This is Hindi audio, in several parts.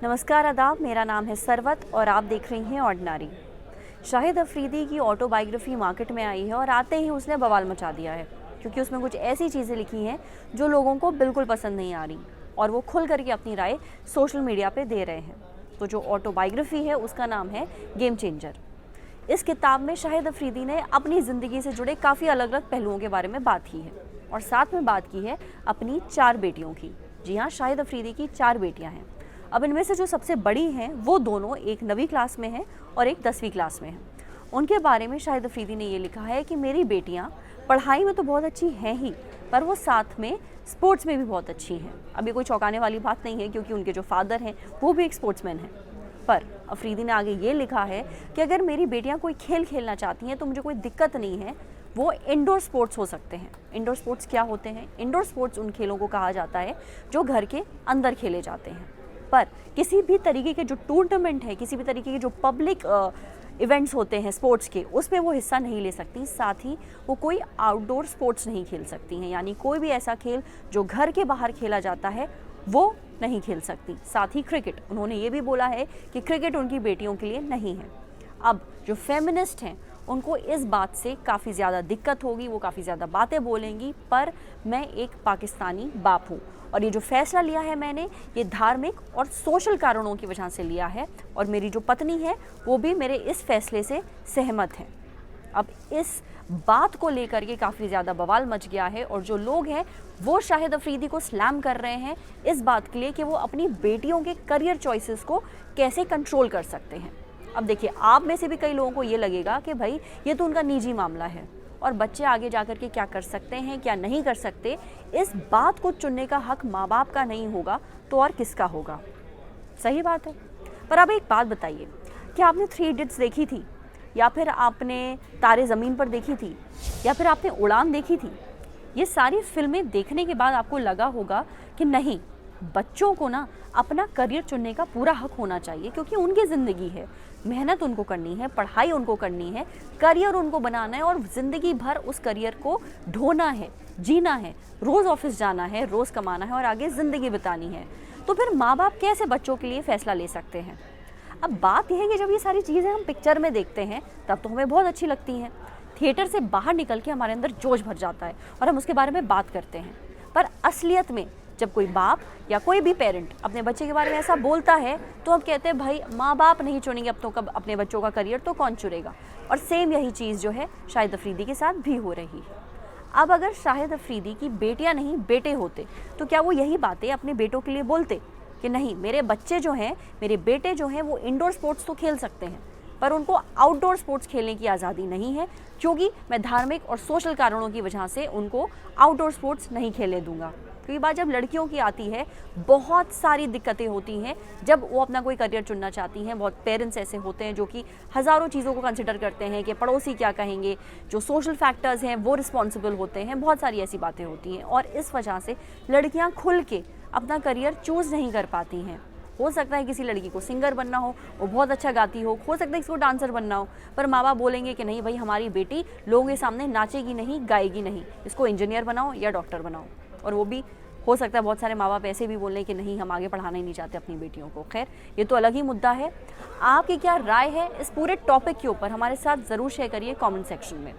नमस्कार आदाब, मेरा नाम है सरवत और आप देख रही हैं ऑर्डिनरी। शाहिद अफरीदी की ऑटोबायोग्राफी मार्केट में आई है और आते ही उसने बवाल मचा दिया है क्योंकि उसमें कुछ ऐसी चीज़ें लिखी हैं जो लोगों को बिल्कुल पसंद नहीं आ रही और वो खुल करके अपनी राय सोशल मीडिया पे दे रहे हैं। तो जो ऑटोबायोग्राफी है उसका नाम है गेम चेंजर। इस किताब में शाहिद अफरीदी ने अपनी ज़िंदगी से जुड़े काफ़ी अलग अलग पहलुओं के बारे में बात की है और साथ में बात की है अपनी 4 बेटियों की। जी हाँ, शाहिद अफरीदी की 4 बेटियाँ हैं। अब इनमें से जो सबसे बड़ी हैं वो दोनों, एक 9वीं क्लास में है और एक 10वीं क्लास में है। उनके बारे में शाहिद अफरीदी ने ये लिखा है कि मेरी बेटियाँ पढ़ाई में तो बहुत अच्छी हैं ही, पर वो साथ में स्पोर्ट्स में भी बहुत अच्छी हैं। अब ये कोई चौंकाने वाली बात नहीं है क्योंकि उनके जो फादर हैं वो भी एक स्पोर्ट्समैन हैं। पर अफरीदी ने आगे ये लिखा है कि अगर मेरी बेटियाँ कोई खेल खेलना चाहती हैं तो मुझे कोई दिक्कत नहीं है, वो इंडोर स्पोर्ट्स हो सकते हैं। इंडोर स्पोर्ट्स क्या होते हैं? इंडोर स्पोर्ट्स उन खेलों को कहा जाता है जो घर के अंदर खेले जाते हैं, पर किसी भी तरीके के जो टूर्नामेंट है, किसी भी तरीके के जो पब्लिक इवेंट्स होते हैं स्पोर्ट्स के, उसमें वो हिस्सा नहीं ले सकती। साथ ही वो कोई आउटडोर स्पोर्ट्स नहीं खेल सकती हैं, यानी कोई भी ऐसा खेल जो घर के बाहर खेला जाता है वो नहीं खेल सकती। साथ ही क्रिकेट, उन्होंने ये भी बोला है कि क्रिकेट उनकी बेटियों के लिए नहीं है। अब जो फेमिनिस्ट हैं उनको इस बात से काफ़ी ज़्यादा दिक्कत होगी, वो काफ़ी ज़्यादा बातें बोलेंगी, पर मैं एक पाकिस्तानी बाप हूँ और ये जो फैसला लिया है मैंने, ये धार्मिक और सोशल कारणों की वजह से लिया है और मेरी जो पत्नी है वो भी मेरे इस फैसले से सहमत है। अब इस बात को लेकर के काफ़ी ज़्यादा बवाल मच गया है और जो लोग हैं वो शाहिद अफरीदी को स्लैम कर रहे हैं इस बात के लिए कि वो अपनी बेटियों के करियर चॉइसेस को कैसे कंट्रोल कर सकते हैं। अब देखिए, आप में से भी कई लोगों को ये लगेगा कि भाई ये तो उनका निजी मामला है और बच्चे आगे जाकर के क्या कर सकते हैं क्या नहीं कर सकते, इस बात को चुनने का हक माँ बाप का नहीं होगा तो और किसका होगा? सही बात है। पर अब एक बात बताइए, क्या आपने 3 इडियट्स देखी थी, या फिर आपने तारे ज़मीन पर देखी थी, या फिर आपने उड़ान देखी थी? ये सारी फिल्में देखने के बाद आपको लगा होगा कि नहीं, बच्चों को ना अपना करियर चुनने का पूरा हक होना चाहिए क्योंकि उनकी ज़िंदगी है, मेहनत उनको करनी है, पढ़ाई उनको करनी है, करियर उनको बनाना है और ज़िंदगी भर उस करियर को ढोना है, जीना है, रोज़ ऑफिस जाना है, रोज़ कमाना है और आगे ज़िंदगी बितानी है। तो फिर माँ बाप कैसे बच्चों के लिए फ़ैसला ले सकते हैं? अब बात यह है कि जब ये सारी चीज़ें हम पिक्चर में देखते हैं तब तो हमें बहुत अच्छी लगती हैं, थिएटर से बाहर निकल के हमारे अंदर जोश भर जाता है और हम उसके बारे में बात करते हैं। पर असलियत में जब कोई बाप या कोई भी पेरेंट अपने बच्चे के बारे में ऐसा बोलता है तो हम कहते हैं भाई माँ बाप नहीं चुनेंगे अपने बच्चों का करियर तो कौन चुनेगा? और सेम यही चीज़ जो है शाहिद अफरीदी के साथ भी हो रही है। अब अगर शाहिद अफरीदी की बेटियां नहीं बेटे होते तो क्या वो यही बातें अपने बेटों के लिए बोलते कि नहीं, मेरे बच्चे जो हैं, मेरे बेटे जो हैं वो इंडोर स्पोर्ट्स तो खेल सकते हैं पर उनको आउटडोर स्पोर्ट्स खेलने की आज़ादी नहीं है क्योंकि मैं धार्मिक और सोशल कारणों की वजह से उनको आउटडोर स्पोर्ट्स नहीं खेलने दूंगा? कई बार जब लड़कियों की आती है बहुत सारी दिक्कतें होती हैं जब वो अपना कोई करियर चुनना चाहती हैं। बहुत पेरेंट्स ऐसे होते हैं जो कि हज़ारों चीज़ों को कंसिडर करते हैं कि पड़ोसी क्या कहेंगे, जो सोशल फैक्टर्स हैं वो रिस्पॉन्सिबल होते हैं, बहुत सारी ऐसी बातें होती हैं और इस वजह से लड़कियां खुल के अपना करियर चूज़ नहीं कर पाती हैं। हो सकता है किसी लड़की को सिंगर बनना हो, वो बहुत अच्छा गाती हो सकता है किसी को डांसर बनना हो, पर माँ बाप बोलेंगे कि नहीं भाई, हमारी बेटी लोगों के सामने नाचेगी नहीं, गाएगी नहीं, इसको इंजीनियर बनाओ या डॉक्टर बनाओ। और वो भी हो सकता है बहुत सारे माँ बाप ऐसे भी बोल रहे हैं कि नहीं, हम आगे पढ़ाना ही नहीं चाहते अपनी बेटियों को। खैर, ये तो अलग ही मुद्दा है। आपकी क्या राय है इस पूरे टॉपिक के ऊपर हमारे साथ ज़रूर शेयर करिए कमेंट सेक्शन में।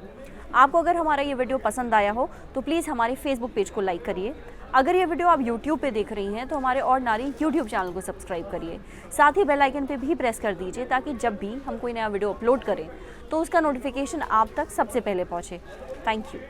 आपको अगर हमारा ये वीडियो पसंद आया हो तो प्लीज़ हमारे फेसबुक पेज को लाइक करिए। अगर ये वीडियो आप यूट्यूब पे देख रही हैं तो हमारे ऑर्डिनरी यूट्यूब चैनल को सब्सक्राइब करिए। साथ ही बेल आइकन पे भी प्रेस कर दीजिए ताकि जब भी हम कोई नया वीडियो अपलोड करें तो उसका नोटिफिकेशन आप तक सबसे पहले पहुँचे। Thank you.